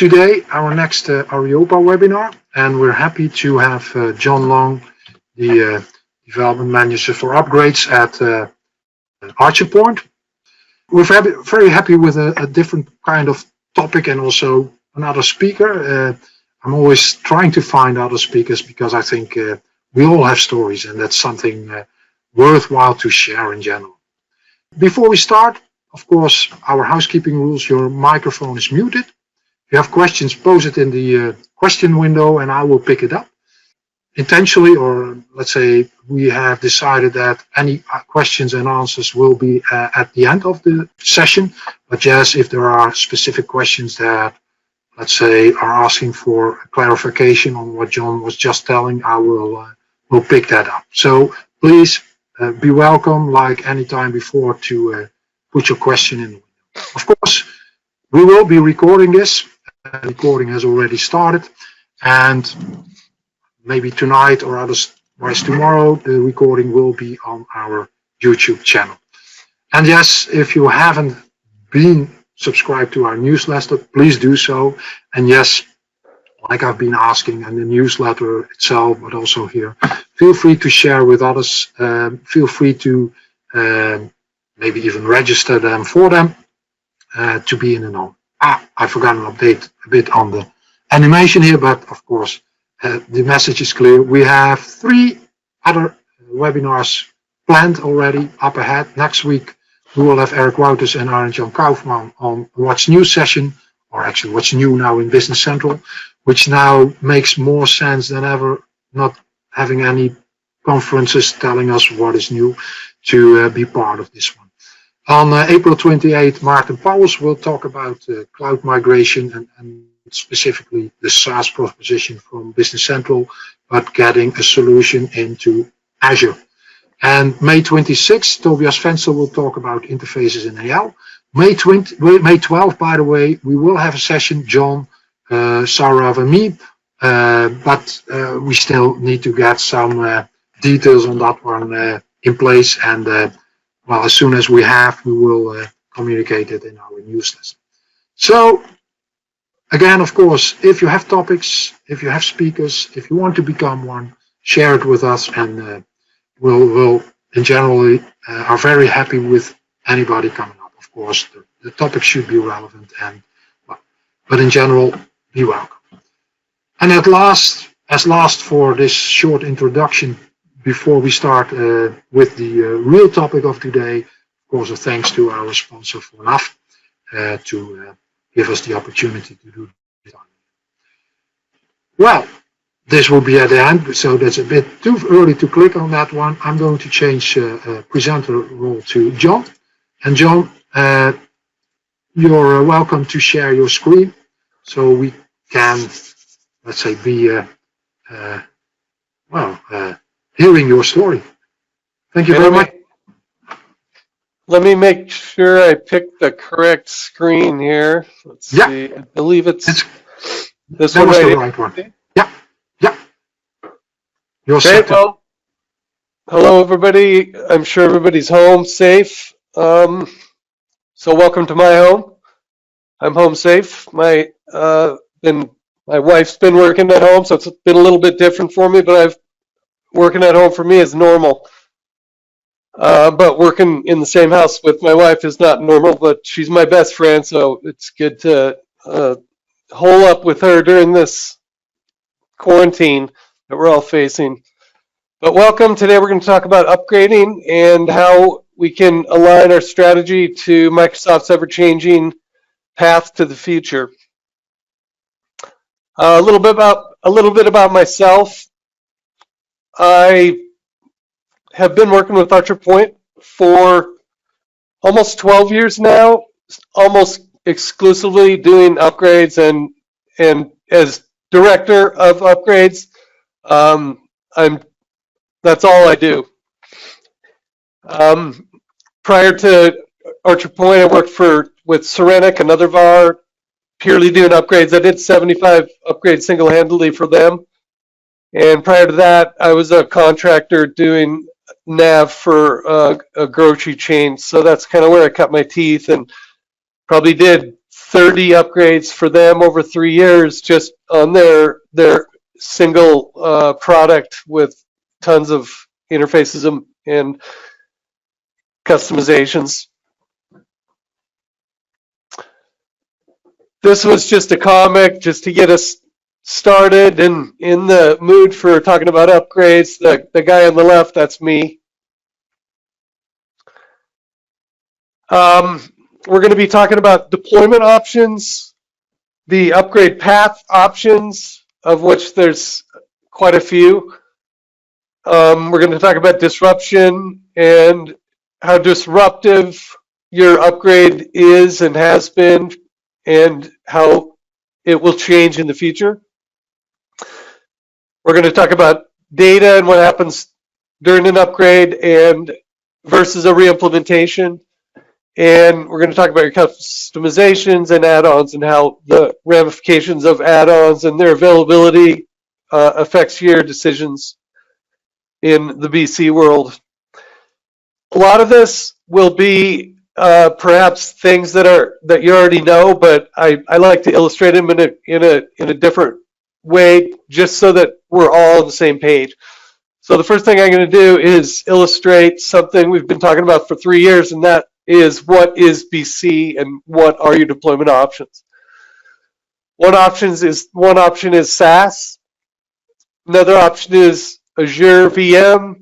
today, our next Areopa webinar, and we're happy to have John Long, the development manager for upgrades at ArcherPoint. We're very happy with a different kind of topic and also another speaker. I'm always trying to find other speakers because I think we all have stories, and that's something worthwhile to share in general. Before we start, of course, our housekeeping rules: your microphone is muted. If you have questions, pose it in the question window and I will pick it up. Intentionally, or let's say we have decided that any questions and answers will be at the end of the session. But yes, if there are specific questions that, let's say, are asking for clarification on what John was just telling, I will pick that up. So please be welcome, like any time before, to put your question in the window. Of course, we will be recording this. Recording has already started, and maybe tonight or otherwise tomorrow, the recording will be on our YouTube channel. And yes, if you haven't been subscribed to our newsletter, please do so. And yes, like I've been asking in the newsletter itself, but also here, feel free to share with others. Feel free to maybe even register them for them to be in the know. I forgot to update a bit on the animation here, but of course, the message is clear. We have 3 other webinars planned already up ahead. Next week, we will have Eric Wouters and Arjen Kaufman on What's New session, or actually What's New now in Business Central, which now makes more sense than ever, not having any conferences telling us what is new, to be part of this one. On April 28th, Martin Pauwels will talk about cloud migration and specifically the SaaS proposition from Business Central, but getting a solution into Azure. And May 26th, Tobias Venzel will talk about interfaces in AL. May 12th, by the way, we will have a session, John, Saurav and me, but we still need to get some details on that one in place, and well, as soon as we have, we will communicate it in our newsletter. So, again, of course, if you have topics, if you have speakers, if you want to become one, share it with us, and we'll in general are very happy with anybody coming up. Of course, the topic should be relevant, and but in general, be welcome. And as last for this short introduction, before we start with the real topic of today, of course, a thanks to our sponsor for NAF to give us the opportunity to do this. Well, this will be at the end, so that's a bit too early to click on that one. I'm going to change presenter role to John. And John, you're welcome to share your screen so we can, let's say, be hearing your story. Thank you very much. Let me make sure I pick the correct screen here. Let's see. I believe it's this one right here. Right one. Yeah. You're okay, set. well, hello everybody. I'm sure everybody's home safe. So welcome to my home. I'm home safe. My wife's been working at home, so it's been a little bit different for me, but working at home for me is normal. But working in the same house with my wife is not normal, but she's my best friend, so it's good to hole up with her during this quarantine that we're all facing. But welcome. Today we're going to talk about upgrading and how we can align our strategy to Microsoft's ever-changing path to the future. A little bit about myself. I have been working with ArcherPoint for almost 12 years now, almost exclusively doing upgrades, and as director of upgrades, that's all I do. Prior to ArcherPoint, I worked with Serenic, another VAR, purely doing upgrades. I did 75 upgrades single-handedly for them. And prior to that, I was a contractor doing nav for a grocery chain. So that's kind of where I cut my teeth, and probably did 30 upgrades for them over 3 years just on their single product with tons of interfaces and customizations. This was just a comic just to get us started and in the mood for talking about upgrades. The guy on the left, that's me. We're going to be talking about deployment options, the upgrade path options, of which there's quite a few. We're going to talk about disruption and how disruptive your upgrade is and has been, and how it will change in the future. We're going to talk about data and what happens during an upgrade and versus a reimplementation. And we're going to talk about your customizations and add-ons and how the ramifications of add-ons and their availability affects your decisions in the BC world. A lot of this will be perhaps things that you already know, but I like to illustrate them in a different way, just so that we're all on the same page. So the first thing I'm going to do is illustrate something we've been talking about for 3 years, and that is what is BC and what are your deployment options. One option is SaaS. Another option is Azure VM,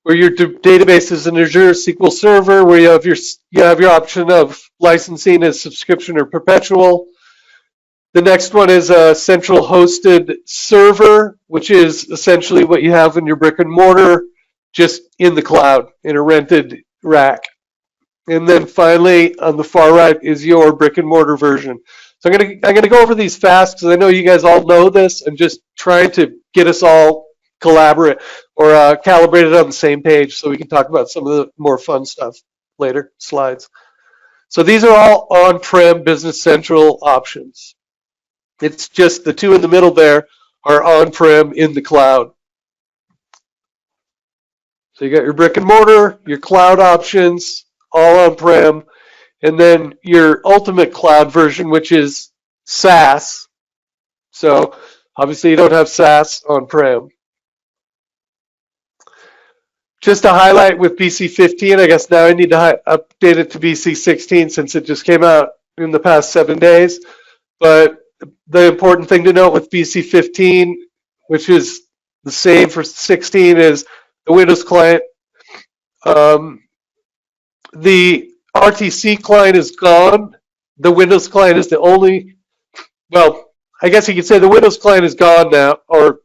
where your database is an Azure SQL Server, where you have your option of licensing as subscription or perpetual. The next one is a central hosted server, which is essentially what you have in your brick and mortar, just in the cloud, in a rented rack. And then finally, on the far right is your brick and mortar version. So I'm gonna go over these fast because I know you guys all know this, and just trying to get us all collaborate or calibrated on the same page so we can talk about some of the more fun stuff later slides. So these are all on-prem Business Central options. It's just the two in the middle there are on-prem in the cloud. So you got your brick and mortar, your cloud options, all on-prem, and then your ultimate cloud version, which is SaaS. So obviously you don't have SaaS on-prem. Just to highlight with BC 15, I guess now I need to update it to BC 16 since it just came out in the past 7 days. But the important thing to note with BC 15, which is the same for 16, is the Windows client. The RTC client is gone. The Windows client is the only, well, I guess you could say the Windows client is gone now, or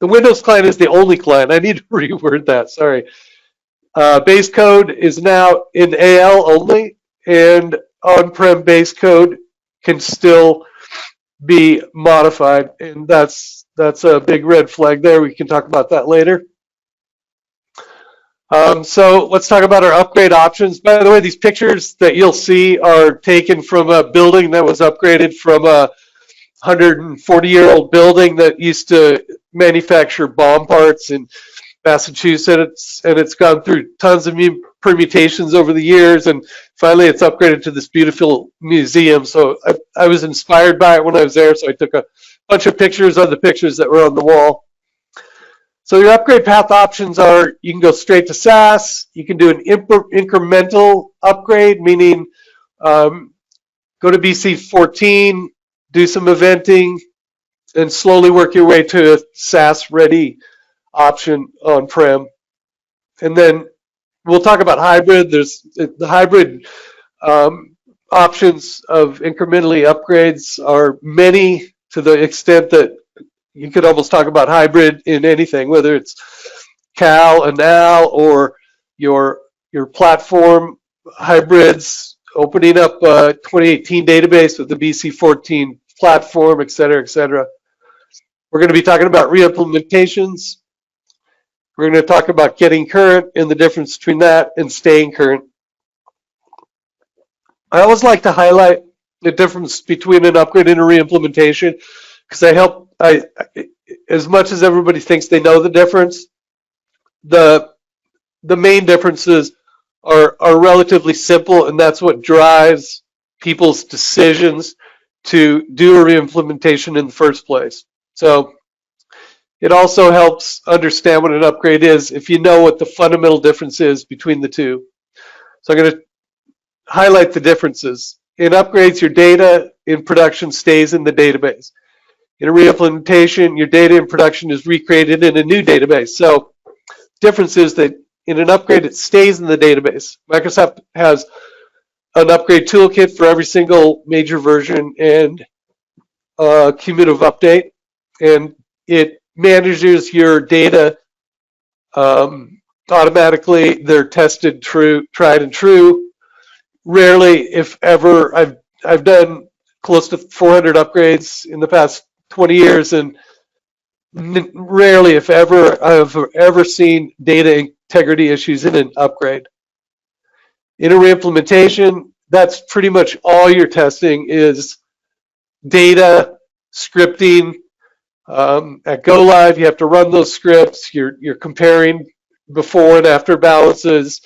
the Windows client is the only client. I need to reword that, sorry. Base code is now in AL only, and on-prem base code can still be modified, and that's a big red flag there. We can talk about that later. So let's talk about our upgrade options. By the way, these pictures that you'll see are taken from a building that was upgraded from a 140-year-old building that used to manufacture bomb parts in Massachusetts, and it's gone through tons of permutations over the years, and finally it's upgraded to this beautiful museum. So I was inspired by it when I was there, so I took a bunch of pictures of the pictures that were on the wall. So your upgrade path options are, you can go straight to SaaS, you can do an incremental upgrade, meaning go to BC 14, do some eventing, and slowly work your way to a SaaS ready option on-prem. And then we'll talk about hybrid. There's the hybrid options of incrementally upgrades are many, to the extent that you could almost talk about hybrid in anything, whether it's Cal and Al or your platform hybrids, opening up a 2018 database with the BC 14 platform, et cetera, et cetera. We're going to be talking about reimplementations. We're going to talk about getting current and the difference between that and staying current. I always like to highlight the difference between an upgrade and a reimplementation, because as much as everybody thinks they know the difference, the main differences are relatively simple, and that's what drives people's decisions to do a reimplementation in the first place. So it also helps understand what an upgrade is if you know what the fundamental difference is between the two. So I'm going to highlight the differences. In upgrades, your data in production stays in the database. In a reimplementation, your data in production is recreated in a new database. So difference is that in an upgrade, it stays in the database. Microsoft has an upgrade toolkit for every single major version and cumulative update, and it manages your data automatically. They're tested, tried and true. Rarely, if ever, I've done close to 400 upgrades in the past 20 years, and rarely, if ever, I've ever seen data integrity issues in an upgrade. In a reimplementation, that's pretty much all your testing is data, scripting. At go live, you have to run those scripts. You're comparing before and after balances.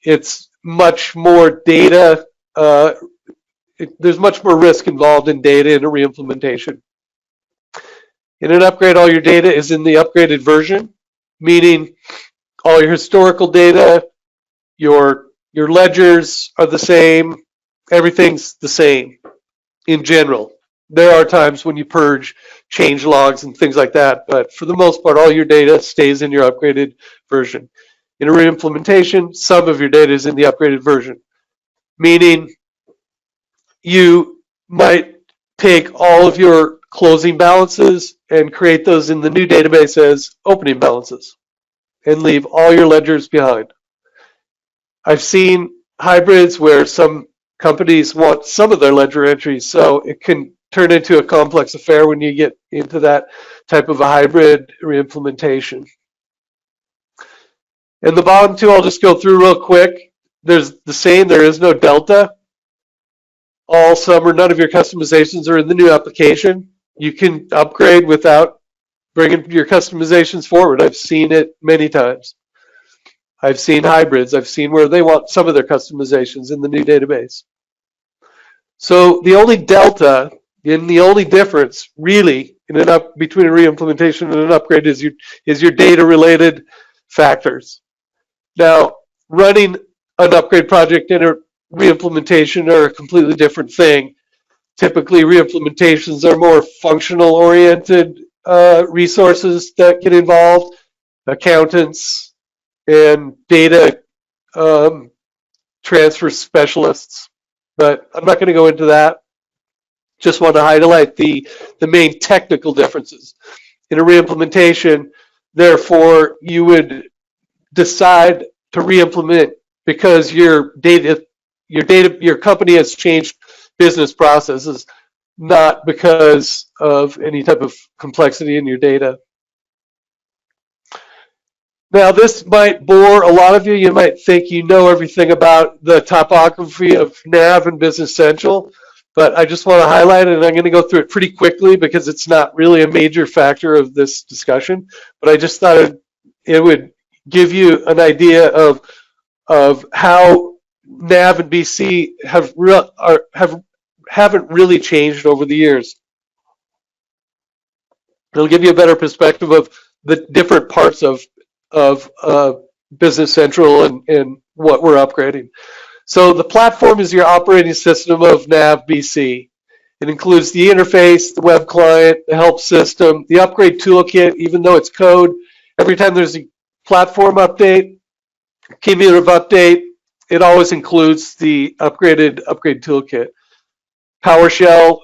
It's much more data. There's much more risk involved in data in a reimplementation. In an upgrade, all your data is in the upgraded version, meaning all your historical data, your ledgers are the same, everything's the same in general. There are times when you purge change logs and things like that, but for the most part, all your data stays in your upgraded version. In a reimplementation, some of your data is in the upgraded version, meaning you might take all of your closing balances and create those in the new database as opening balances and leave all your ledgers behind. I've seen hybrids where some companies want some of their ledger entries, so it can turn into a complex affair when you get into that type of a hybrid reimplementation. And the bottom two, I'll just go through real quick. There's the same, there is no delta. All, some, or none of your customizations are in the new application. You can upgrade without bringing your customizations forward. I've seen it many times. I've seen hybrids. I've seen where they want some of their customizations in the new database. So the only delta and the only difference really between a reimplementation and an upgrade is your data-related factors. Now, running an upgrade project and a reimplementation are a completely different thing. Typically, reimplementations are more functional-oriented resources that get involved, accountants and data transfer specialists. But I'm not going to go into that. Just want to highlight the main technical differences. In a reimplementation, therefore, you would decide to reimplement because your company has changed business processes, not because of any type of complexity in your data. Now, this might bore a lot of you. You might think you know everything about the topography of NAV and Business Central, but I just want to highlight it, and I'm going to go through it pretty quickly because it's not really a major factor of this discussion, but I just thought it would give you an idea of how NAV and BC haven't really changed over the years. It'll give you a better perspective of the different parts of Business Central and what we're upgrading. So the platform is your operating system of NAV BC. It includes the interface, the web client, the help system, the upgrade toolkit, even though it's code. Every time there's a platform update, cumulative update, it always includes the upgrade toolkit. PowerShell,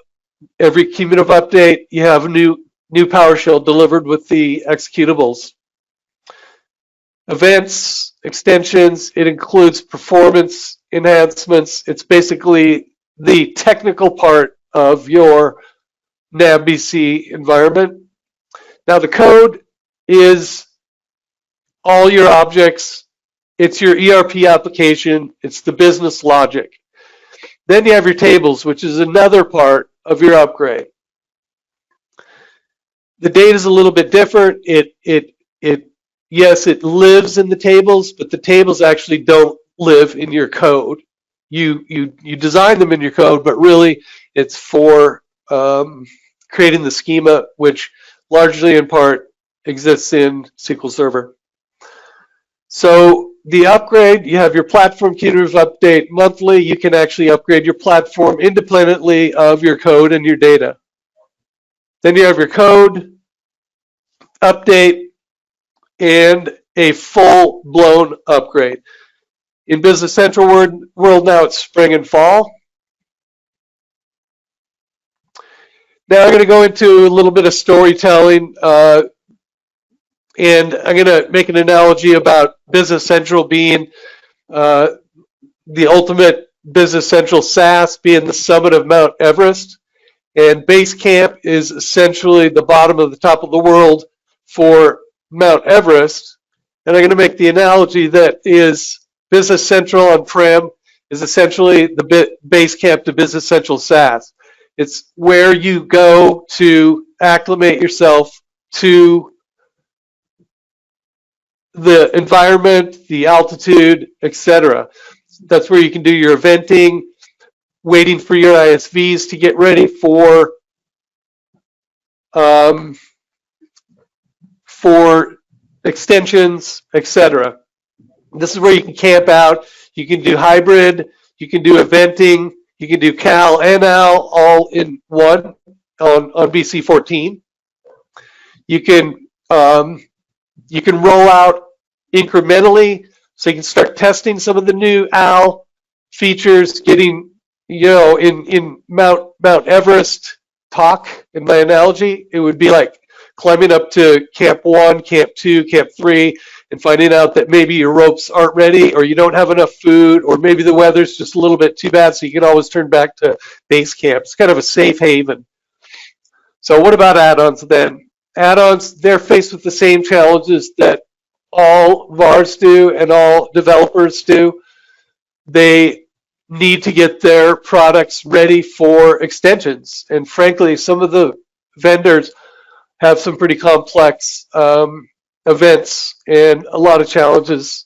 every cumulative update, you have a new PowerShell delivered with the executables. Events, extensions, it includes performance enhancements. It's basically the technical part of your NAVBC environment. Now the code is all your objects. It's your ERP application. It's the business logic. Then you have your tables, which is another part of your upgrade. The data is a little bit different. Yes, it lives in the tables, but the tables actually don't live in your code. you design them in your code, but really it's for creating the schema, which largely in part exists in SQL Server. So the upgrade, you have your platform cumulative update monthly. You can actually upgrade your platform independently of your code and your data. Then you have your code update and a full-blown upgrade. In Business Central world now, it's spring and fall. Now I'm going to go into a little bit of storytelling, and I'm going to make an analogy about Business Central being the ultimate Business Central SaaS, being the summit of Mount Everest, and Basecamp is essentially the bottom of the top of the world for Mount Everest. And I'm going to make the analogy that is Business Central on-prem is essentially the Basecamp to Business Central SaaS. It's where you go to acclimate yourself to the environment, the altitude, etc. That's where you can do your eventing, waiting for your ISVs to get ready for extensions, etc. This is where you can camp out. You can do hybrid. You can do eventing. You can do Cal and Al all in one on BC14. You can roll out incrementally, so you can start testing some of the new Al features, getting, in Mount Everest talk, in my analogy, it would be like climbing up to Camp 1, Camp 2, Camp 3, and finding out that maybe your ropes aren't ready, or you don't have enough food, or maybe the weather's just a little bit too bad, so you can always turn back to base camp. It's kind of a safe haven. So what about add-ons then? Add-ons, they're faced with the same challenges that all VARs do and all developers do. They need to get their products ready for extensions. And frankly, some of the vendors have some pretty complex events and a lot of challenges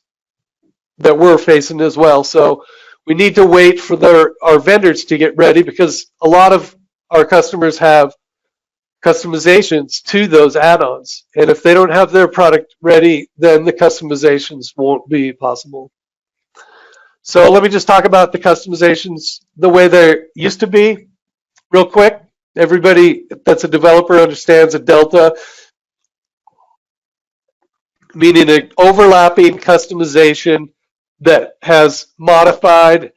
that we're facing as well. So we need to wait for our vendors to get ready, because a lot of our customers have customizations to those add-ons. And if they don't have their product ready, then the customizations won't be possible. So let me just talk about the customizations the way they used to be real quick. Everybody that's a developer understands a delta, meaning an overlapping customization that has modified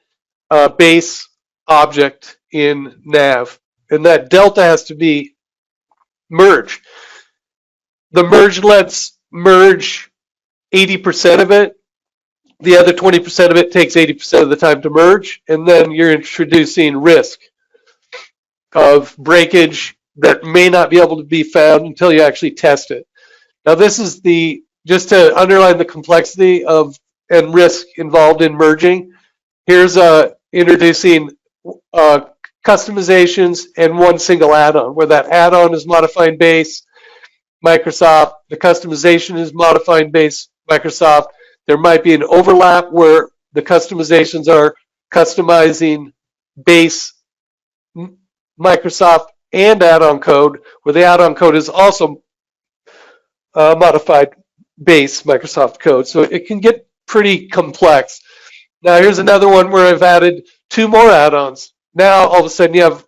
base object in nav. And that delta has to be merged. The merge lets merge 80% of it. The other 20% of it takes 80% of the time to merge. And then you're introducing risk of breakage that may not be able to be found until you actually test it. Now this is just to underline the complexity of and risk involved in merging. Here's introducing customizations and one single add-on, where that add-on is modifying base Microsoft, the customization is modifying base Microsoft. There might be an overlap where the customizations are customizing base Microsoft and add-on code, where the add-on code is also modified base Microsoft code. So it can get pretty complex. Now here's another one where I've added 2 more add-ons. Now all of a sudden you have,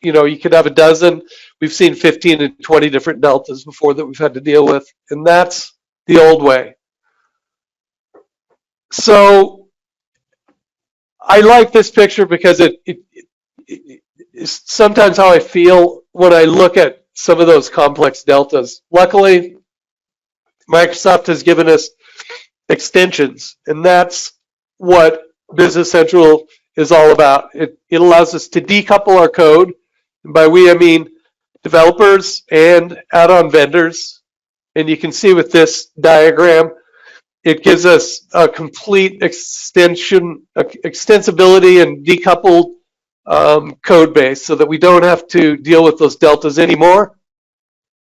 you could have a dozen. We've seen 15 and 20 different deltas before that we've had to deal with, and that's the old way. So I like this picture because it is sometimes how I feel when I look at some of those complex deltas. Luckily, Microsoft has given us extensions, and that's what Business Central is all about. It allows us to decouple our code, and by we I mean developers and add-on vendors. And you can see with this diagram, it gives us a complete extensibility and decoupled code base, so that we don't have to deal with those deltas anymore.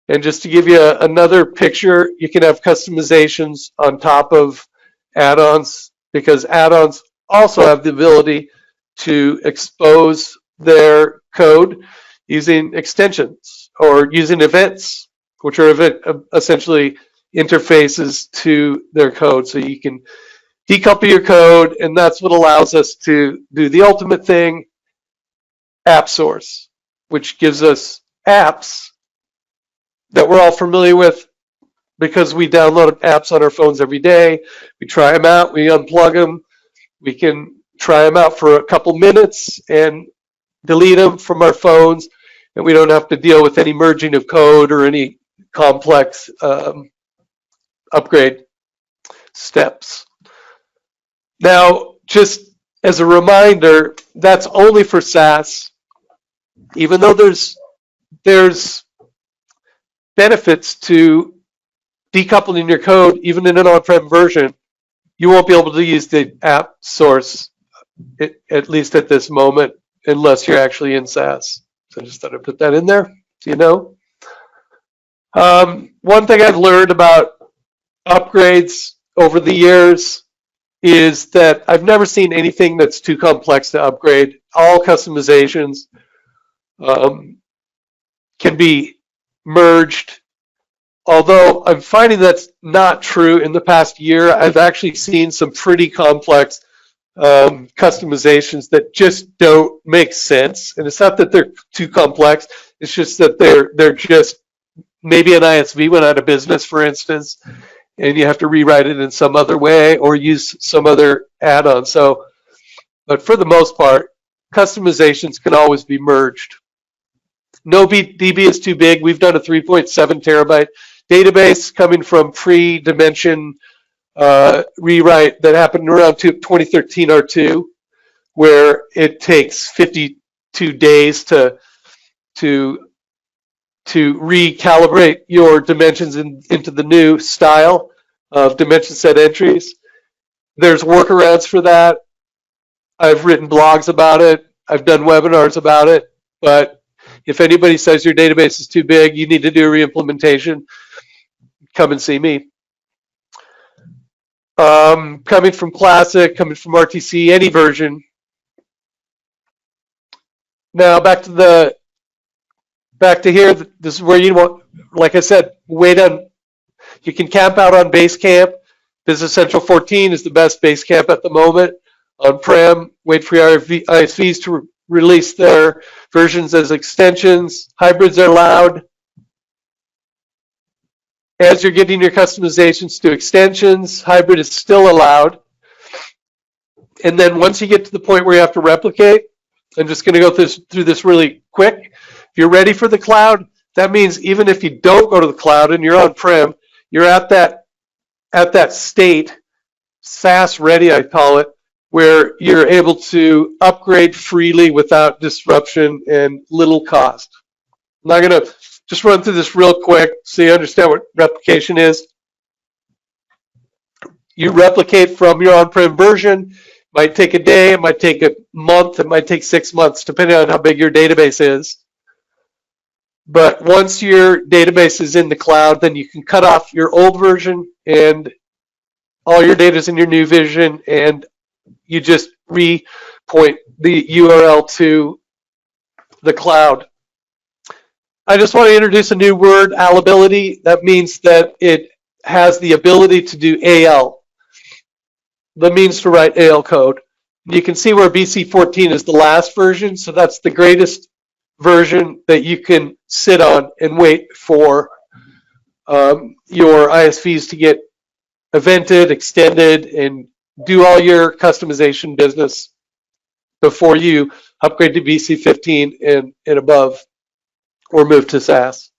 And just to give you another picture, you can have customizations on top of add-ons, because add-ons also have the ability to expose their code using extensions or using events, which are essentially interfaces to their code. So you can decouple your code, and that's what allows us to do the ultimate thing, app source, which gives us apps that we're all familiar with because we download apps on our phones every day. We try them out, we unplug them, we can try them out for a couple minutes and delete them from our phones, and we don't have to deal with any merging of code or any complex upgrade steps. Now, just as a reminder, that's only for SaaS. Even though there's benefits to decoupling your code, even in an on-prem version, you won't be able to use the app source, at least at this moment, unless you're actually in SaaS. So I just thought I'd put that in there, so you know. One thing I've learned about upgrades over the years is that I've never seen anything that's too complex to upgrade. All customizations can be merged. Although I'm finding that's not true. In the past year, I've actually seen some pretty complex customizations that just don't make sense. And it's not that they're too complex. It's just that they're just, maybe an ISV went out of business, for instance, and you have to rewrite it in some other way or use some other add-on. So, but for the most part, customizations can always be merged. No DB is too big. We've done a 3.7 terabyte database coming from pre-dimension rewrite that happened around 2013 R2, where it takes 52 days to recalibrate your dimensions into the new style of dimension set entries. There's workarounds for that. I've written blogs about it. I've done webinars about it. But if anybody says your database is too big, you need to do a reimplementation, come and see me. Coming from Classic, coming from RTC, any version. Now back to here. This is where you want, like I said, wait on. You can camp out on Basecamp. Business Central 14 is the best Basecamp at the moment. On-prem, wait for your ISVs to release their versions as extensions. Hybrids are allowed. As you're getting your customizations to extensions, hybrid is still allowed. And then once you get to the point where you have to replicate, I'm just going to go through this really quick. If you're ready for the cloud, that means even if you don't go to the cloud and you're on-prem, you're at that state, SaaS ready, I call it, where you're able to upgrade freely without disruption and little cost. I'm not going to just run through this real quick so you understand what replication is. You replicate from your on-prem version. It might take a day, it might take a month, it might take 6 months, depending on how big your database is. But once your database is in the cloud, then you can cut off your old version and all your data is in your new version, and you just repoint the URL to the cloud. I just want to introduce a new word, Alability. That means that it has the ability to do AL. That means to write AL code. You can see where BC14 is the last version, so that's the greatest version that you can sit on and wait for your ISVs to get evented, extended, and do all your customization business before you upgrade to BC15 and above or move to SaaS.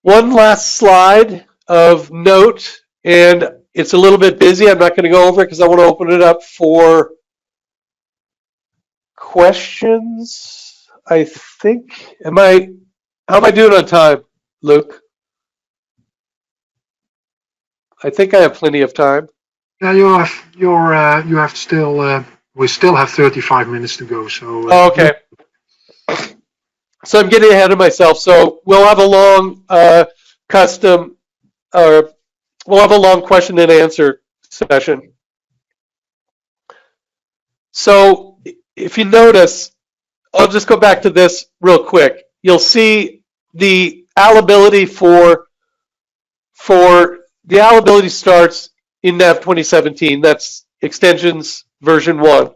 One last slide of note, and it's a little bit busy. I'm not going to go over it because I want to open it up for questions. I think, how am I doing on time, Luke? I think I have plenty of time. Yeah, you have still. We still have 35 minutes to go. So. Okay. So I'm getting ahead of myself. So we'll have a long we'll have a long question and answer session. So if you notice, I'll just go back to this real quick. You'll see the Alability the Alability starts in NAV 2017. That's extensions version 1.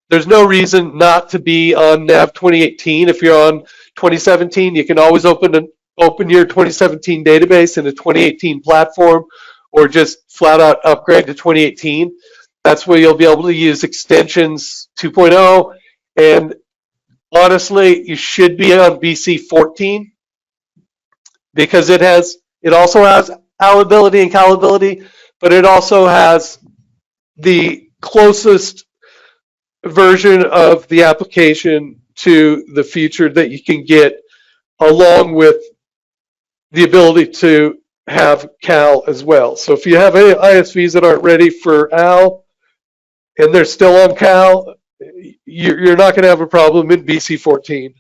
There's no reason not to be on NAV 2018. If you're on 2017, you can always open your 2017 database in a 2018 platform, or just flat out upgrade to 2018. That's where you'll be able to use extensions 2.0. And honestly, you should be on BC 14 because it also has Alability and Calability, but it also has the closest version of the application to the feature that you can get, along with the ability to have Cal as well. So if you have any ISVs that aren't ready for Al and they're still on Cal, you're not going to have a problem in BC 14.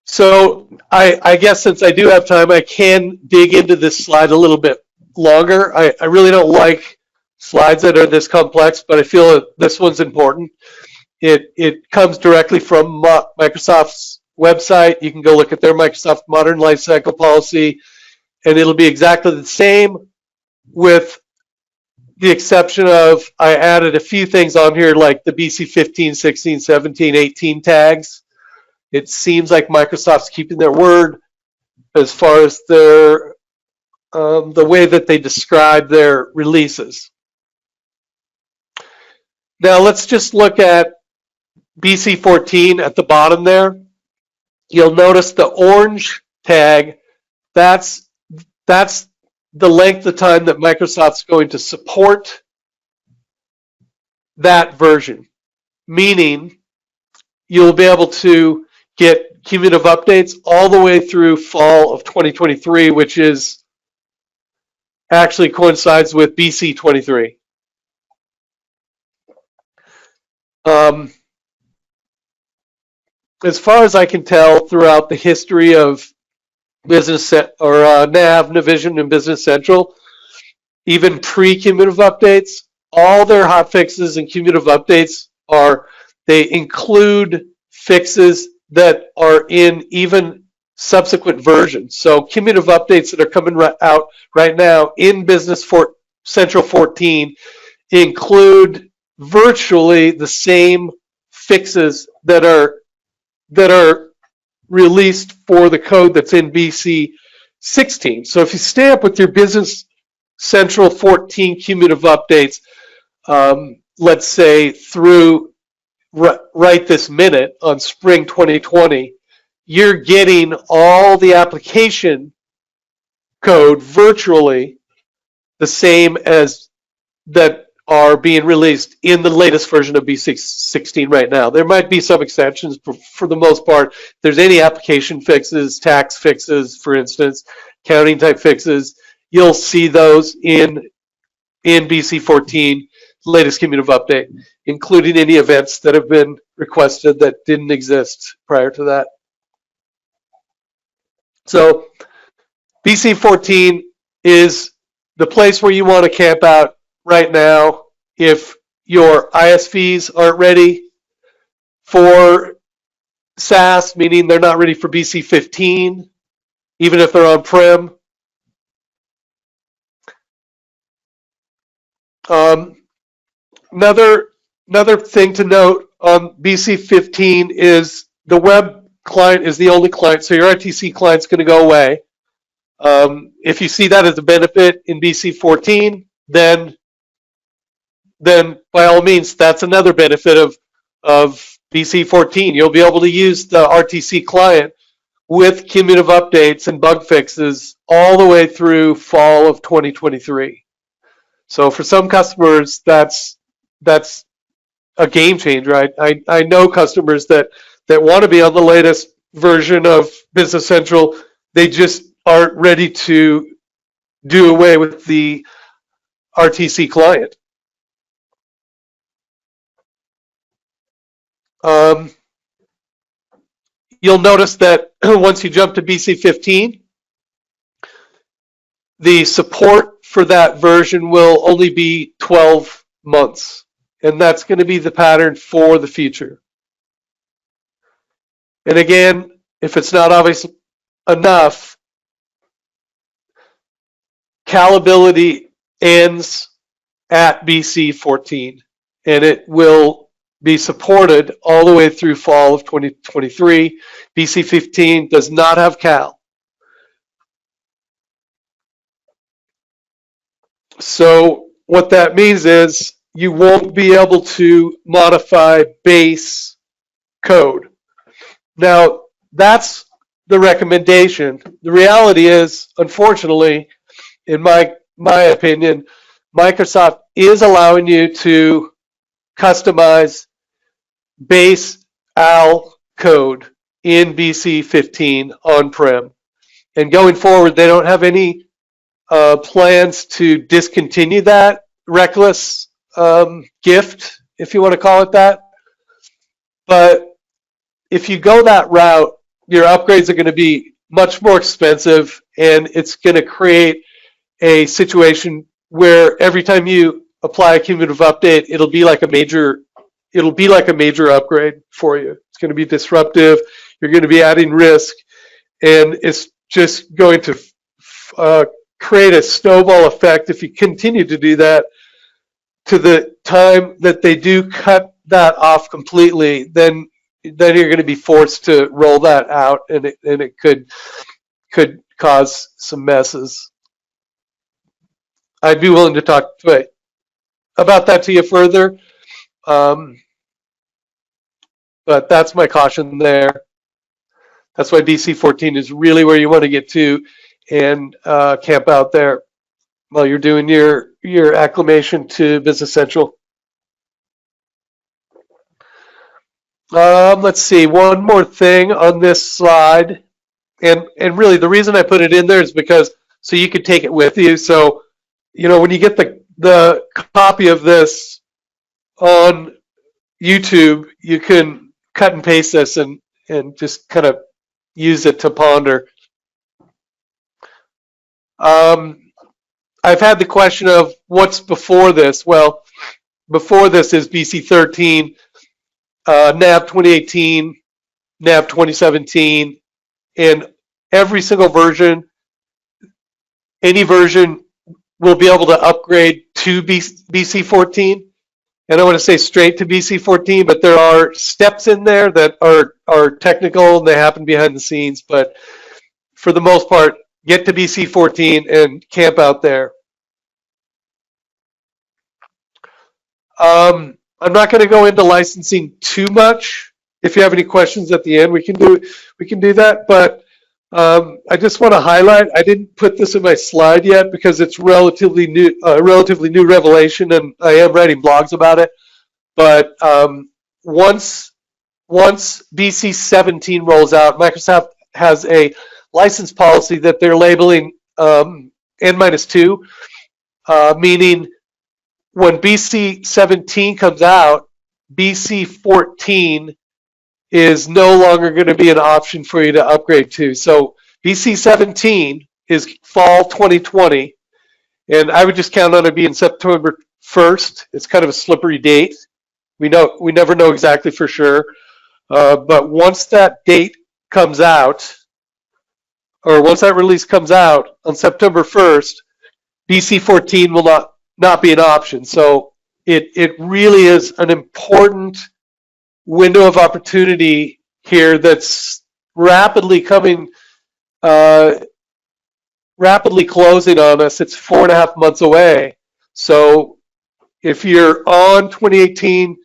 So I guess since I do have time, I can dig into this slide a little bit longer. I really don't like slides that are this complex, but I feel that this one's important. It comes directly from Microsoft's website. You can go look at their Microsoft Modern Lifecycle policy, and it'll be exactly the same, with the exception of I added a few things on here like the BC 15, 16, 17, 18 tags. It seems like Microsoft's keeping their word as far as their the way that they describe their releases. Now let's just look at BC 14 at the bottom there. You'll notice the orange tag, that's the length of time that Microsoft's going to support that version, meaning you'll be able to get cumulative updates all the way through fall of 2023, which is actually coincides with BC 23. As far as I can tell, throughout the history of Business or NAV, Navision, and Business Central, even pre-cumulative updates, all their hot fixes and cumulative updates they include fixes that are in even subsequent versions. So cumulative updates that are coming out right now in Business Central 14 include virtually the same fixes that are released for the code that's in BC 16. So if you stay up with your Business Central 14 cumulative updates, let's say through right this minute on spring 2020, you're getting all the application code virtually the same as that are being released in the latest version of BC 16 right now. There might be some exceptions, but for the most part, if there's any application fixes, tax fixes, for instance, accounting type fixes, you'll see those in BC 14, latest cumulative update, including any events that have been requested that didn't exist prior to that. So BC 14 is the place where you want to camp out right now if your ISVs aren't ready for SaaS, meaning they're not ready for BC 15, even if they're on-prem. Another thing to note on BC 15 is the web client is the only client, so your RTC client's going to go away. If you see that as a benefit in BC 14, then by all means, that's another benefit of BC 14. You'll be able to use the RTC client with cumulative updates and bug fixes all the way through fall of 2023. So for some customers, that's a game changer. I know customers that want to be on the latest version of Business Central. They just aren't ready to do away with the RTC client. You'll notice that once you jump to BC 15, the support for that version will only be 12 months. And that's going to be the pattern for the future. And again, if it's not obvious enough, Alability ends at BC 14, and it will be supported all the way through fall of 2023. BC 15 does not have Cal. So what that means is you won't be able to modify base code. Now, that's the recommendation. The reality is, unfortunately, in my opinion, Microsoft is allowing you to customize base AL code in BC 15 on-prem. And going forward, they don't have any plans to discontinue that reckless gift, if you want to call it that. But if you go that route, your upgrades are going to be much more expensive, and it's going to create a situation where every time you apply a cumulative update, it'll be like a major upgrade for you. It's going to be disruptive. You're going to be adding risk, and it's just going to create a snowball effect if you continue to do that. To the time that they do cut that off completely, then you're going to be forced to roll that out, and it could cause some messes. I'd be willing to talk about that to you further, but that's my caution there. That's why BC 14 is really where you want to get to and camp out there while you're doing your acclimation to Business Central. Let's see, one more thing on this slide, and really the reason I put it in there is because so you could take it with you. So when you get the copy of this on YouTube, you can cut and paste this and just kind of use it to ponder. I've had the question of what's before this. Well, before this is BC 13, NAV 2018, NAV 2017, and every single version, any version will be able to upgrade to BC 14. And I want to say straight to BC 14, but there are steps in there that are technical and they happen behind the scenes. But for the most part, get to BC 14 and camp out there. I'm not going to go into licensing too much. If you have any questions at the end, we can do that. But I just want to highlight, I didn't put this in my slide yet because it's relatively new revelation, and I am writing blogs about it. But once BC 17 rolls out, Microsoft has a license policy that they're labeling N-2, meaning when BC 17 comes out, BC 14 is no longer going to be an option for you to upgrade to. So BC 17 is fall 2020, and I would just count on it being September 1st. It's kind of a slippery date. We never know exactly for sure, but once that date comes out, or once that release comes out on September 1st, BC 14 will not be an option. So it really is an important window of opportunity here that's rapidly closing on us. It's 4.5 months away. So if you're on 2018,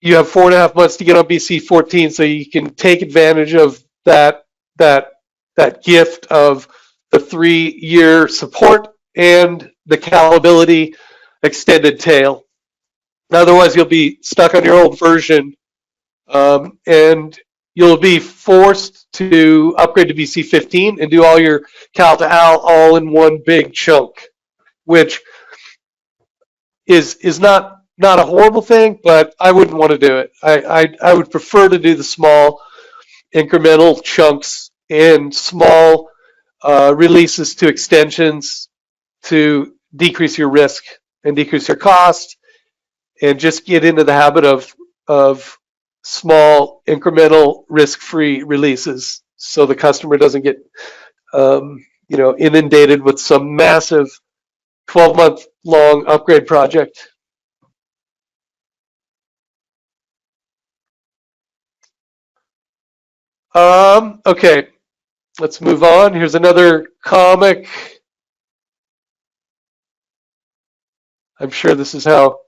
you have 4.5 months to get on BC 14, so you can take advantage of that gift of the 3-year support and the Alability extended tail. Otherwise, you'll be stuck on your old version, and you'll be forced to upgrade to BC 15 and do all your Cal to Al all in one big chunk, which is not a horrible thing, but I wouldn't want to do it. I would prefer to do the small incremental chunks and small releases to extensions to decrease your risk and decrease your cost, and just get into the habit of small, incremental, risk-free releases, so the customer doesn't get inundated with some massive 12-month long upgrade project. Okay, let's move on. Here's another comic. I'm sure this is how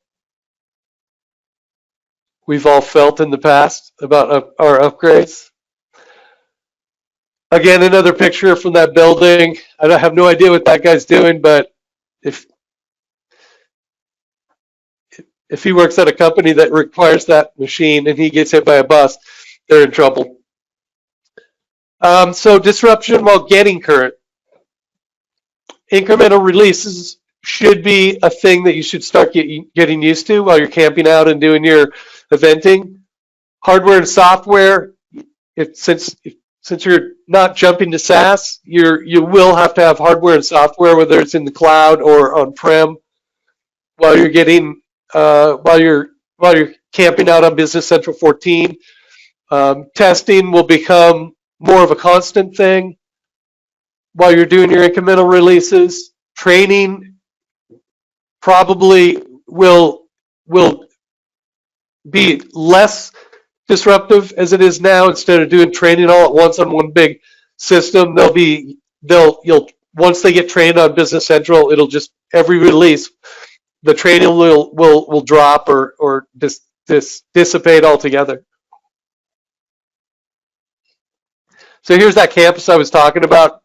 we've all felt in the past about our upgrades. Again, another picture from that building. I have no idea what that guy's doing, but if he works at a company that requires that machine and he gets hit by a bus, they're in trouble. So disruption while getting current. Incremental releases should be a thing that you should start getting used to while you're camping out and doing your eventing. Hardware and software, since you're not jumping to SaaS, you will have to have hardware and software, whether it's in the cloud or on-prem, while you're getting while you're camping out on Business Central 14. Testing will become more of a constant thing while you're doing your incremental releases. Training probably will be less disruptive as it is now. Instead of doing training all at once on one big system, once they get trained on Business Central, it'll just every release the training will drop or dissipate altogether. So here's that campus I was talking about.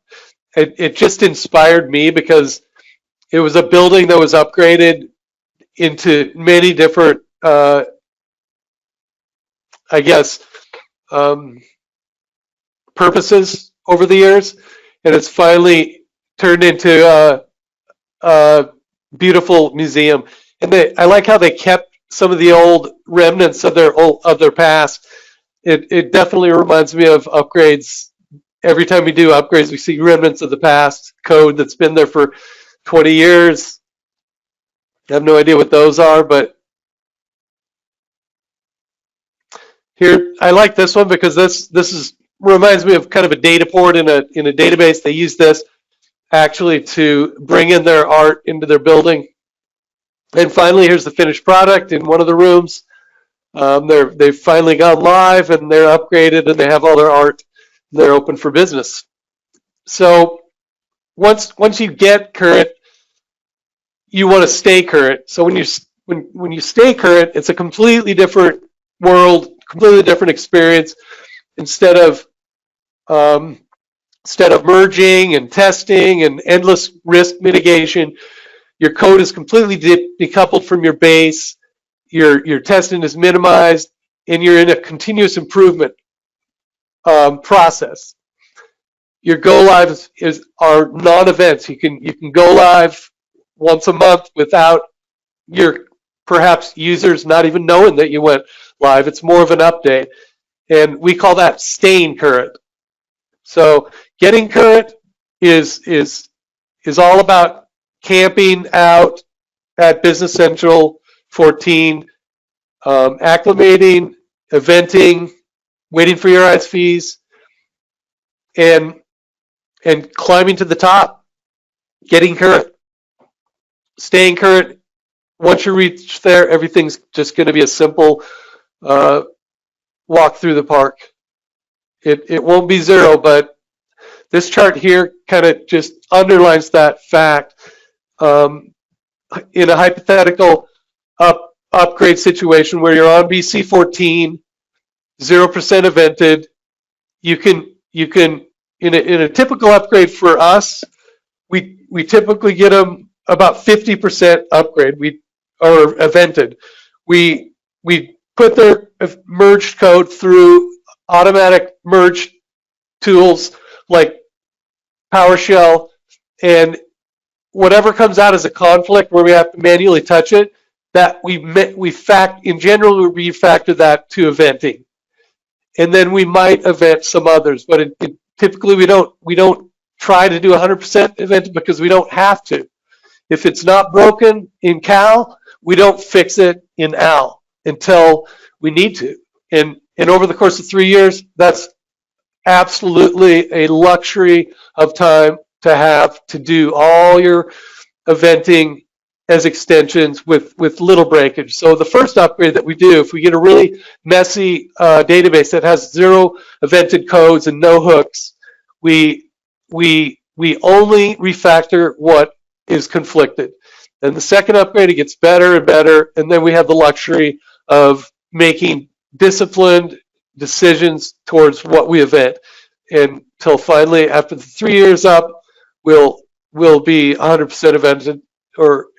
It just inspired me because it was a building that was upgraded into many different, purposes over the years, and it's finally turned into a beautiful museum. And I like how they kept some of the old remnants of their past. It definitely reminds me of upgrades. Every time we do upgrades, we see remnants of the past, code that's been there for 20 years. I have no idea what those are, but here, I like this one because this reminds me of kind of a data port in a database. They use this actually to bring in their art into their building. And finally, here's the finished product in one of the rooms. They've finally gone live and they're upgraded and they have all their art. They're open for business. So once you get current, you want to stay current. So when you stay current, it's a completely different world, completely different experience. Instead of merging and testing and endless risk mitigation, your code is completely decoupled from your base. Your testing is minimized, and you're in a continuous improvement process. Your go lives are non-events. You can go live once a month without your perhaps users not even knowing that you went live. It's more of an update, and we call that staying current. So getting current is all about camping out at Business Central 14, acclimating, eventing, waiting for your ISVs, and climbing to the top, getting current, staying current. Once you reach there, everything's just going to be a simple walk through the park. It won't be zero, but this chart here kind of just underlines that fact. In a hypothetical upgrade situation where you're on BC 14, 0% evented, you can in a typical upgrade for us, we typically get them about 50% upgrade. We are evented. We put their merged code through automatic merge tools like PowerShell, and whatever comes out as a conflict where we have to manually touch it, that in general we refactor that to eventing, and then we might event some others, but typically we don't try to do 100% event because we don't have to. If it's not broken in Cal, we don't fix it in Al until we need to. And over the course of 3 years, that's absolutely a luxury of time to have to do all your eventing as extensions with little breakage. So the first upgrade that we do, if we get a really messy database that has 0 evented codes and no hooks, we only refactor what is conflicted. And the second upgrade, it gets better and better, and then we have the luxury of making disciplined decisions towards what we event. Until finally, after the 3 years up, we'll be 100% evented,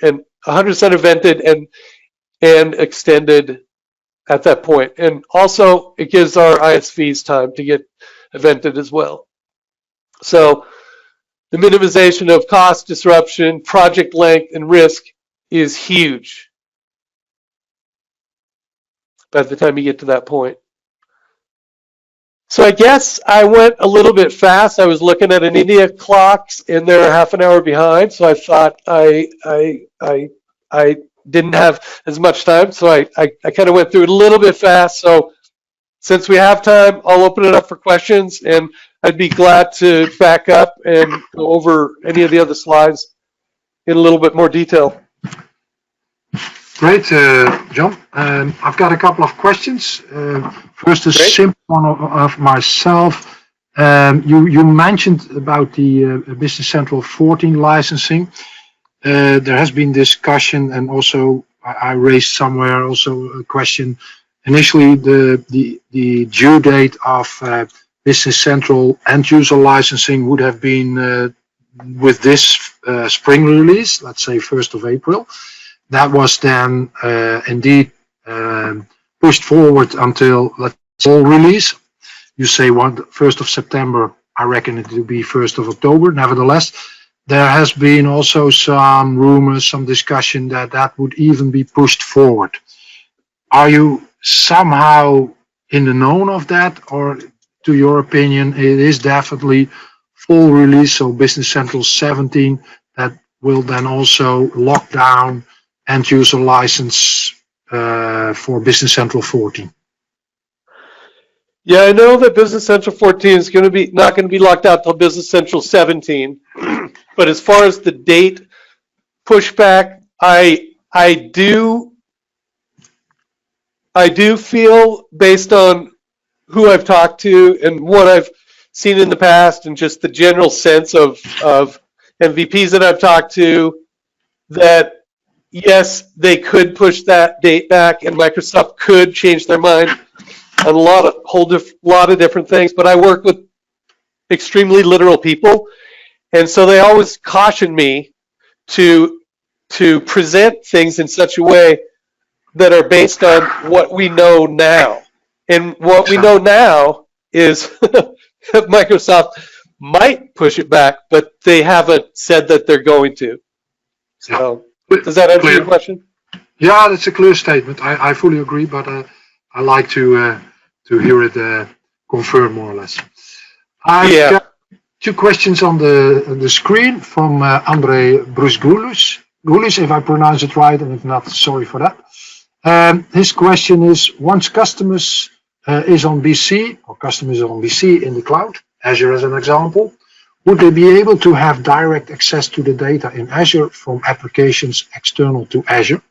and 100% evented and extended at that point. And also, it gives our ISVs time to get evented as well. So the minimization of cost, disruption, project length, and risk is huge by the time you get to that point. So I guess I went a little bit fast. I was looking at an India clock, and they're half an hour behind. So I thought I didn't have as much time. So I kind of went through it a little bit fast. So since we have time, I'll open it up for questions, and I'd be glad to back up and go over any of the other slides in a little bit more detail. Great, John. I've got a couple of questions. First, a simple one of myself. You mentioned about the Business Central 14 licensing. There has been discussion, and also I raised somewhere also a question. Initially, the due date of Business Central end user licensing would have been with this spring release, let's say 1st of April. That was then indeed pushed forward until fall release. You say 1st of September, I reckon it will be 1st of October. Nevertheless, there has been also some rumors, some discussion that would even be pushed forward. Are you somehow in the known of that, or to your opinion, it is definitely full release, so Business Central 17 that will then also lock down end user license for Business Central 14? Yeah, I know that Business Central 14 is going to be not going to be locked out till Business Central 17. But as far as the date pushback, I do feel, based on who I've talked to and what I've seen in the past, and just the general sense of MVPs that I've talked to, that yes, they could push that date back, and Microsoft could change their mind on a lot of different things. But I work with extremely literal people, and so they always caution me to present things in such a way that are based on what we know now. And what we know now is that Microsoft might push it back, but they haven't said that they're going to. So, does that answer your question? Yeah, that's a clear statement. I fully agree, but I like to hear it confirmed more or less. I've got two questions on the screen from Andrei Brusgulus, if I pronounce it right, and if not, sorry for that. His question is: once customers is on BC, or customers are on BC in the cloud, Azure as an example, would they be able to have direct access to the data in Azure from applications external to Azure?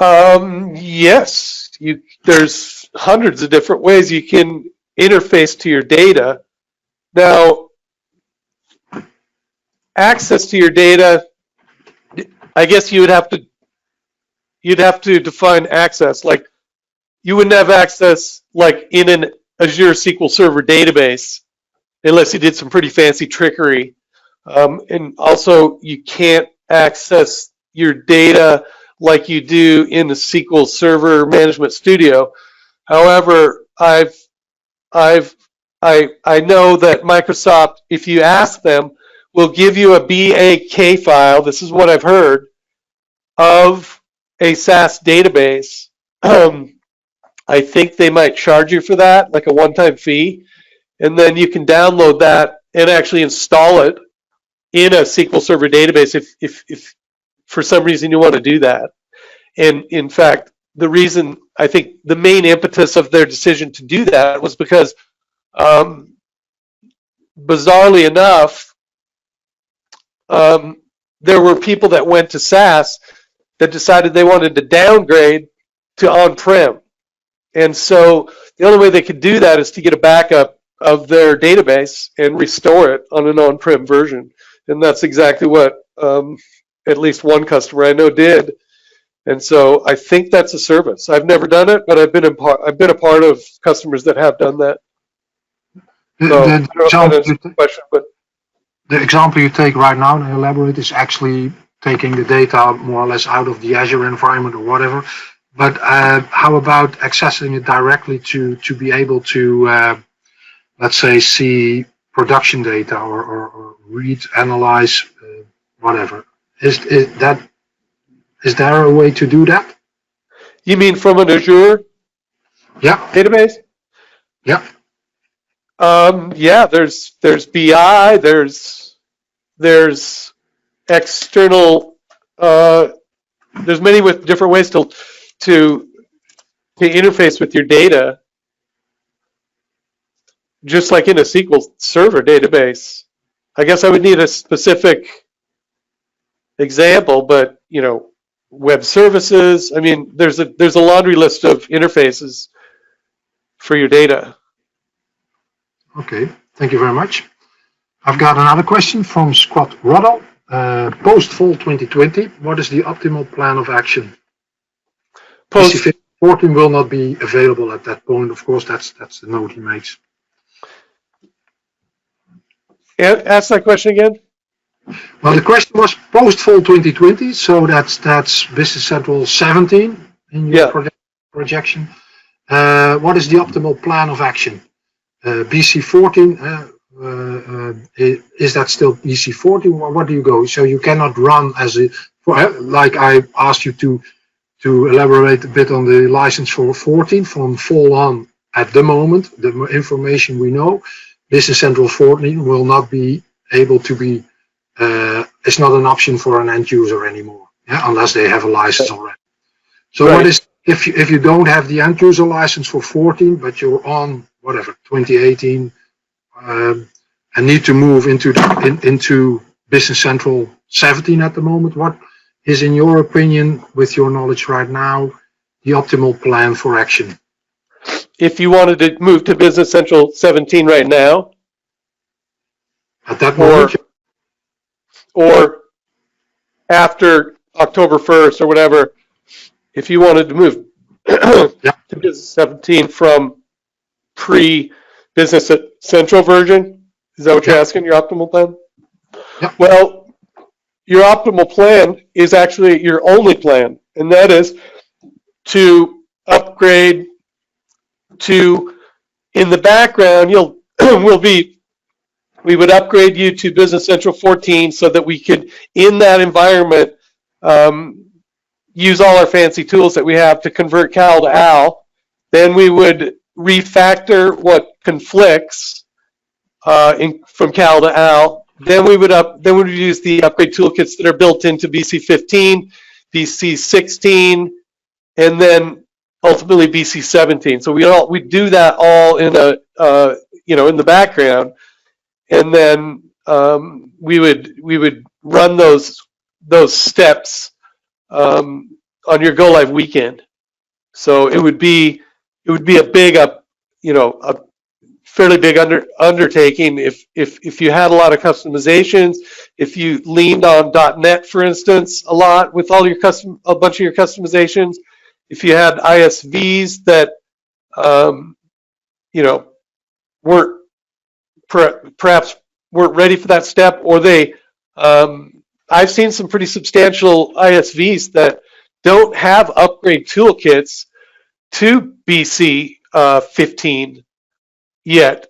Yes, there's hundreds of different ways you can interface to your data. Now, access to your data, I guess you'd have to define access. Like, you wouldn't have access like in an Azure SQL Server database unless you did some pretty fancy trickery. And also, you can't access your data like you do in the SQL Server Management Studio. However, I know that Microsoft, if you ask them, will give you a BAK file. This is what I've heard of a SAS database. I think they might charge you for that, like a one-time fee, and then you can download that and actually install it in a SQL Server database if for some reason you want to do that. And in fact, the reason, I think the main impetus of their decision to do that was because, bizarrely enough, there were people that went to SaaS that decided they wanted to downgrade to on-prem. And so the only way they could do that is to get a backup of their database and restore it on an on-prem version. And that's exactly what at least one customer I know did. And so I think that's a service. I've never done it, but I've been a part of customers that have done that. The example you take right now, and elaborate, is actually taking the data more or less out of the Azure environment or whatever. But how about accessing it directly to be able to, let's say, see production data or read, analyze, whatever? Is there a way to do that? You mean from an Azure database? Yeah. Yeah, there's BI, there's external, there's many different ways to interface with your data, just like in a SQL Server database. I guess I would need a specific example, but web services. I mean, there's a laundry list of interfaces for your data. Okay, thank you very much. I've got another question from Scott Ruddle. Post fall 2020, what is the optimal plan of action? Post 14 will not be available at that point. Of course, that's the note he makes. Ask that question again. Well, the question was post fall 2020, so that's Business Central 17 in your projection. What is the optimal plan of action? BC 14, is that still BC 14? What do you go? So you cannot run as like I asked you to elaborate a bit on the license for 14 from fall on at the moment. The information we know, Business Central 14 will not be able to be, it's not an option for an end user anymore, unless they have a license already. So what is, if you don't have the end user license for 14, but you're on whatever 2018 and need to move into Business Central 17 at the moment, what is, in your opinion, with your knowledge right now, the optimal plan for action? If you wanted to move to Business Central 17 right now, at that moment, or after October 1st or whatever, if you wanted to move to Business 17 from pre-Business Central version, is that what you're asking, your optimal plan? Yeah. Well, your optimal plan is actually your only plan, and that is to upgrade to, in the background, we would upgrade you to Business Central 14 so that we could, in that environment, use all our fancy tools that we have to convert Cal to Al. Then we would refactor what conflicts from Cal to Al. Then we would use the upgrade toolkits that are built into BC 15, BC 16, and then ultimately BC 17. So we do that all in in the background, and then we would run those steps on your go live weekend. So it would be a big a fairly big undertaking if you had a lot of customizations, if you leaned on .NET, for instance, a lot with all your a bunch of your customizations, if you had ISVs that perhaps weren't ready for that step, or they I've seen some pretty substantial ISVs that don't have upgrade toolkits to BC 15 yet.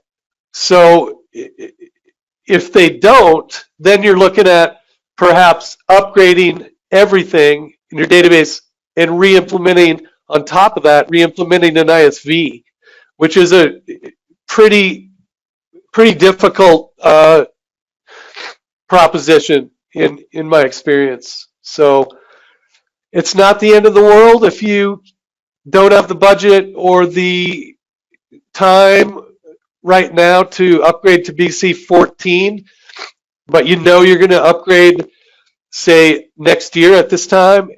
So if they don't, then you're looking at perhaps upgrading everything in your database and re-implementing on top of that, re-implementing an ISV, which is a pretty difficult proposition in my experience. So it's not the end of the world if you don't have the budget or the time right now to upgrade to BC 14, but you know you're going to upgrade, say, next year at this time,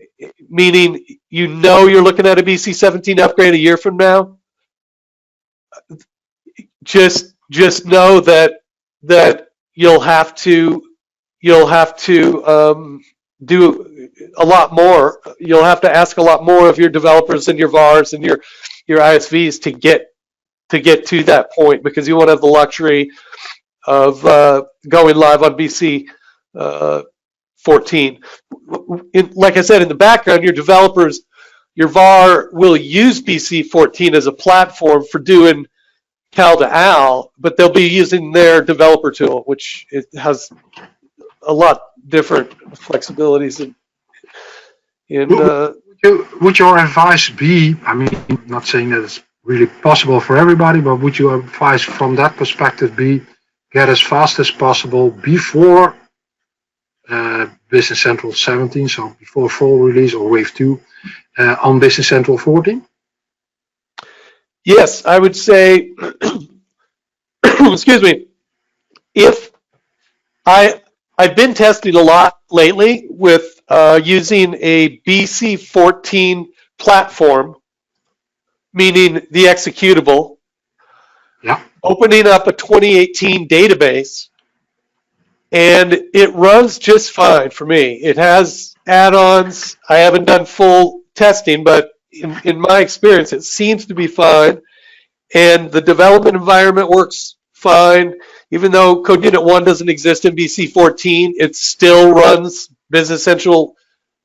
meaning you know you're looking at a BC 17 upgrade a year from now. Just know that you'll have to do a lot more. You'll have to ask a lot more of your developers and your VARs and your ISVs to get to that point, because you won't have the luxury of going live on BC 14. Like I said, in the background, your developers, your VAR will use BC 14 as a platform for doing Cal to Al, but they'll be using their developer tool, which it has a lot different flexibilities Would your advice be, I mean, I'm not saying that it's really possible for everybody, but would your advice from that perspective be get as fast as possible before Business Central 17, so before fall release or Wave 2 on Business Central 14? Yes, I would say, excuse me, if I've been testing a lot lately with using a BC 14 platform, meaning the executable, yeah, opening up a 2018 database, and it runs just fine for me. It has add-ons. I haven't done full testing, but in my experience, it seems to be fine, and the development environment works fine. Even though Code Unit 1 doesn't exist in BC 14, it still runs Business Central,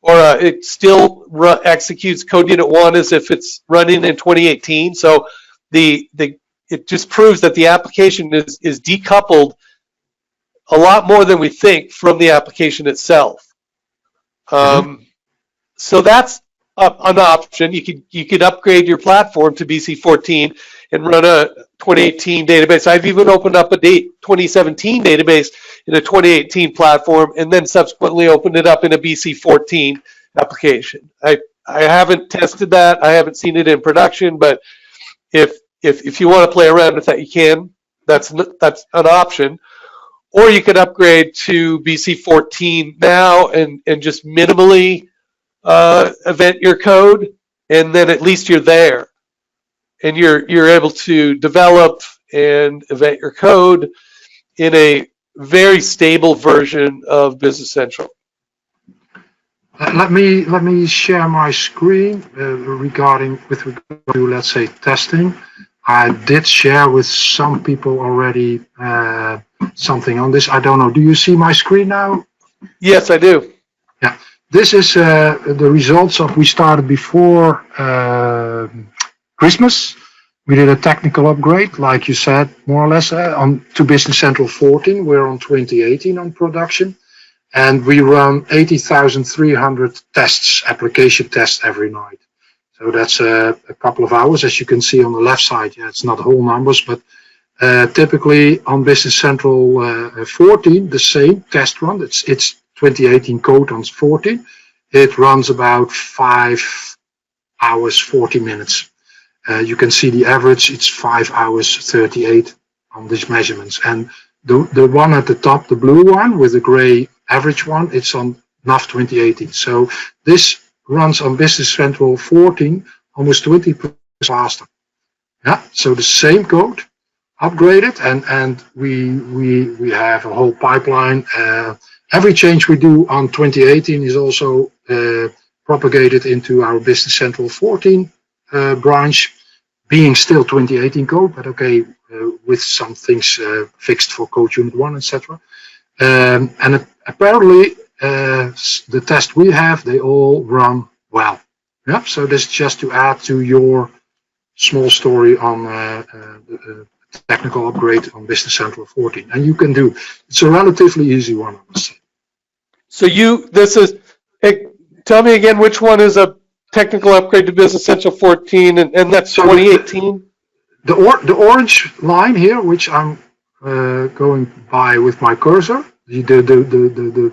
or it still executes Code Unit 1 as if it's running in 2018. So it just proves that the application is decoupled a lot more than we think from the application itself. So that's an option. You could upgrade your platform to BC 14 and run a 2018 database. I've even opened up a 2017 database in a 2018 platform, and then subsequently opened it up in a BC 14 application. I haven't tested that. I haven't seen it in production, but if you want to play around with that, you can. That's an option. Or you could upgrade to BC 14 now and just minimally event your code, and then at least you're there, and you're able to develop and event your code in a very stable version of Business Central. Let me share my screen with regard to, let's say, testing. I did share with some people already something on this. I don't know. Do you see my screen now? Yes, I do. Yeah. This is the results of, we started before Christmas. We did a technical upgrade, like you said, more or less, on to Business Central 14. We're on 2018 on production. And we run 80,300 tests, application tests every night. So that's a couple of hours, as you can see on the left side. Yeah, it's not whole numbers, but typically on Business Central 14, the same test run. It's 2018 code on 14. It runs about 5 hours, 40 minutes. You can see the average, it's 5 hours, 38 on these measurements. And the one at the top, the blue one with the gray average one, it's on NAV 2018. So this runs on Business Central 14 almost 20% faster. Yeah, so the same code, upgraded, and we have a whole pipeline. Every change we do on 2018 is also propagated into our Business Central 14 branch, being still 2018 code, but okay, with some things fixed for Code Unit 1, etc. And apparently, the test we have, they all run well. Yeah, so this is just to add to your small story on the technical upgrade on Business Central 14. And you can do, it's a relatively easy one, I must say. So tell me again, which one is a technical upgrade to Business Central 14, and that's so 2018? The orange line here, which I'm going by with my cursor, The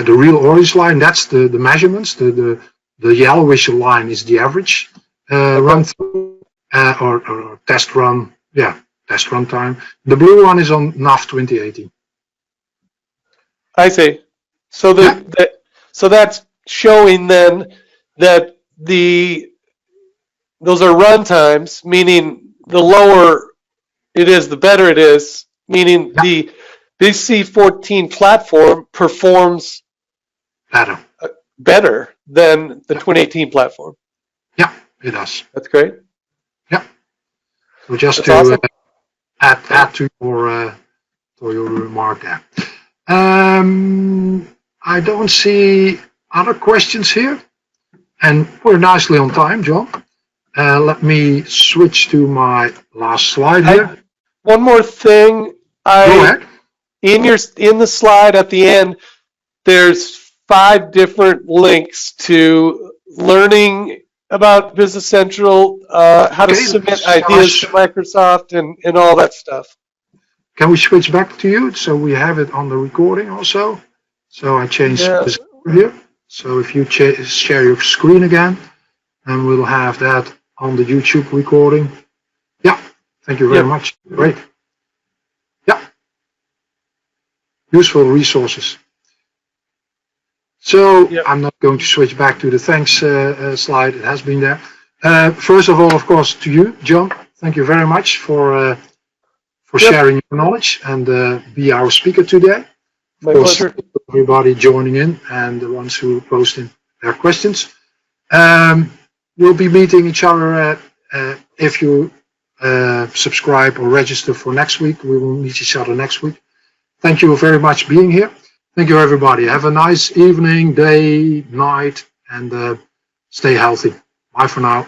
real orange line, that's the measurements. The yellowish line is the average run through or test run. Yeah, test run time. The blue one is on NAV 2018. I see. So so that's showing then that those are run times, meaning the lower it is, the better it is, meaning the BC14 platform performs better than the 2018 platform. Yeah, it does. That's great. Yeah. So just That's awesome. add to your remark there. I don't see other questions here, and we're nicely on time, John. Let me switch to my last slide here. One more thing. Go ahead. In the slide at the end, there's 5 different links to learning about Business Central, how to submit ideas to Microsoft, and all that stuff. Can we switch back to you so we have it on the recording also? So I changed this here. So if you share your screen again, and we'll have that on the YouTube recording. Yeah, thank you very much. Great. Yeah, useful resources. So I'm not going to switch back to the thanks slide. It has been there. First of all, of course, to you, John. Thank you very much for sharing your knowledge and be our speaker today. My pleasure. Everybody joining in and the ones who posted their questions. We'll be meeting each other if you subscribe or register for next week. We will meet each other next week. Thank you very much for being here. Thank you, everybody. Have a nice evening, day, night, and stay healthy. Bye for now.